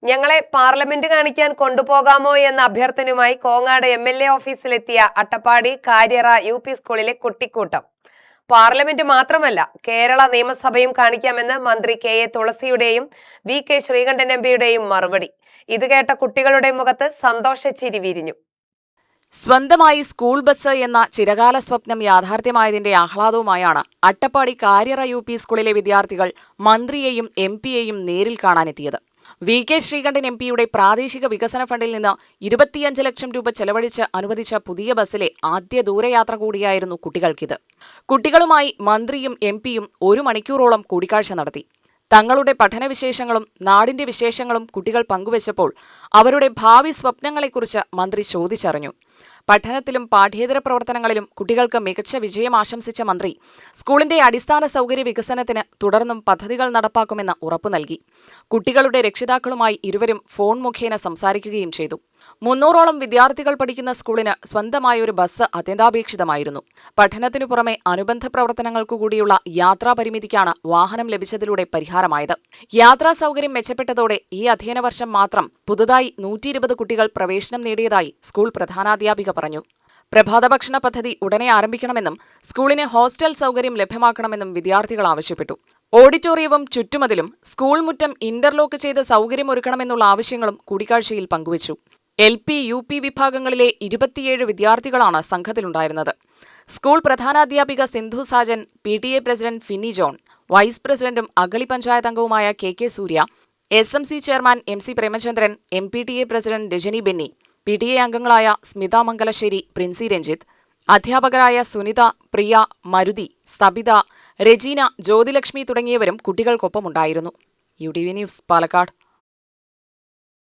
ഞങ്ങളെ പാർലമെന്റ് കാണിക്കാൻ കൊണ്ടുപോകാമോ എന്ന അഭ്യർത്ഥനയുമായി കോങ്ങാട് MLA ഓഫീസിലെത്തിയ അട്ടപ്പാടി കാര്യറ UP സ്കൂളിലെ കുട്ടിക്കൂട്ടം. പാർലമെന്റ് മാത്രമല്ല, കേരള നിയമസഭയും കാണിക്കാമെന്ന് മന്ത്രി KA തുളസിയുടെയും VK ശ്രീകണ്ഠൻ MPയുടെയും മറുപടി. ഇത് കേട്ട കുട്ടികളുടെ മുഖത്ത് സന്തോഷച്ചിരി വിരിഞ്ഞു. സ്വന്തമായി സ്കൂൾ ബസ് എന്ന ചിരകാല സ്വപ്നം യാഥാർത്ഥ്യമായതിന്റെ ആഹ്ലാദവുമായാണ് അട്ടപ്പാടി കാര്യറ UP സ്കൂളിലെ വിദ്യാർത്ഥികൾ മന്ത്രിയെയും MPയെയും നേരിൽ കാണാനെത്തിയത്. VK ശ്രീകണ്ഠൻ MPയുടെ പ്രാദേശിക വികസന ഫണ്ടിൽ നിന്ന് 25 ലക്ഷം രൂപ ചെലവഴിച്ച് അനുവദിച്ച പുതിയ ബസ്സിലെ ആദ്യ ദൂരയാത്ര കൂടിയായിരുന്നു കുട്ടികൾക്കിത്. കുട്ടികളുമായി മന്ത്രിയും MPയും 1 മണിക്കൂറോളം കൂടിക്കാഴ്ച നടത്തി. തങ്ങളുടെ പഠനവിശേഷങ്ങളും നാടിന്റെ വിശേഷങ്ങളും കുട്ടികൾ പങ്കുവച്ചപ്പോൾ അവരുടെ ഭാവി സ്വപ്നങ്ങളെക്കുറിച്ച് മന്ത്രി ചോദിച്ചറിഞ്ഞു. പഠനത്തിലും പാഠ്യേതര പ്രവർത്തനങ്ങളിലും കുട്ടികൾക്ക് മികച്ച വിജയം ആശംസിച്ച മന്ത്രി സ്കൂളിന്റെ അടിസ്ഥാന സൗകര്യ വികസനത്തിന് തുടർന്നും പദ്ധതികൾ നടപ്പാക്കുമെന്ന് ഉറപ്പു നൽകി. കുട്ടികളുടെ രക്ഷിതാക്കളുമായി ഇരുവരും ഫോൺ മുഖേന സംസാരിക്കുകയും ചെയ്തു. 300ഓളം വിദ്യാർത്ഥികൾ പഠിക്കുന്ന സ്കൂളിന് സ്വന്തമായൊരു ബസ് അത്യന്താപേക്ഷിതമായിരുന്നു. പഠനത്തിനു പുറമെ അനുബന്ധ പ്രവർത്തനങ്ങൾക്കുകൂടിയുള്ള യാത്രാ പരിമിതിക്കാണ് വാഹനം ലഭിച്ചതിലൂടെ പരിഹാരമായത്. യാത്രാ സൗകര്യം മെച്ചപ്പെട്ടതോടെ ഈ അധ്യയന വർഷം മാത്രം പുതുതായി 120 കുട്ടികൾ പ്രവേശനം നേടിയതായി സ്കൂൾ പ്രധാനാധ്യാപിക പറഞ്ഞു. പ്രഭാത ഭക്ഷണ പദ്ധതി ഉടനെ ആരംഭിക്കണമെന്നും സ്കൂളിന് ഹോസ്റ്റൽ സൗകര്യം ലഭ്യമാക്കണമെന്നും വിദ്യാർത്ഥികൾ ആവശ്യപ്പെട്ടു. ഓഡിറ്റോറിയവും ചുറ്റുമതിലും സ്കൂൾ മുറ്റം ഇന്റർലോക്ക് ചെയ്ത് സൗകര്യമൊരുക്കണമെന്നുള്ള ആവശ്യങ്ങളും കൂടിക്കാഴ്ചയിൽ പങ്കുവച്ചു. LP UP വിഭാഗങ്ങളിലെ 27 വിദ്യാർത്ഥികളാണ് സംഘത്തിലുണ്ടായിരുന്നത്. സ്കൂൾ പ്രധാനാധ്യാപിക Sindhu Sajan, PTA president Finny John, vice പ്രസിഡന്റും അഗളി പഞ്ചായത്ത് അംഗവുമായ KK Surya, SMC chairman MC Premachandran, MPTA president Rajani Benny, PTA അംഗങ്ങളായ സ്മിത മംഗലശ്ശേരി, പ്രിൻസി രഞ്ജിത്ത്, അധ്യാപകരായ സുനിത, പ്രിയ, മരുതി, സബിത, രജീന, ജ്യോതിലക്ഷ്മി തുടങ്ങിയവരും കുട്ടികൾക്കൊപ്പമുണ്ടായിരുന്നു. UTV news, Palakkad.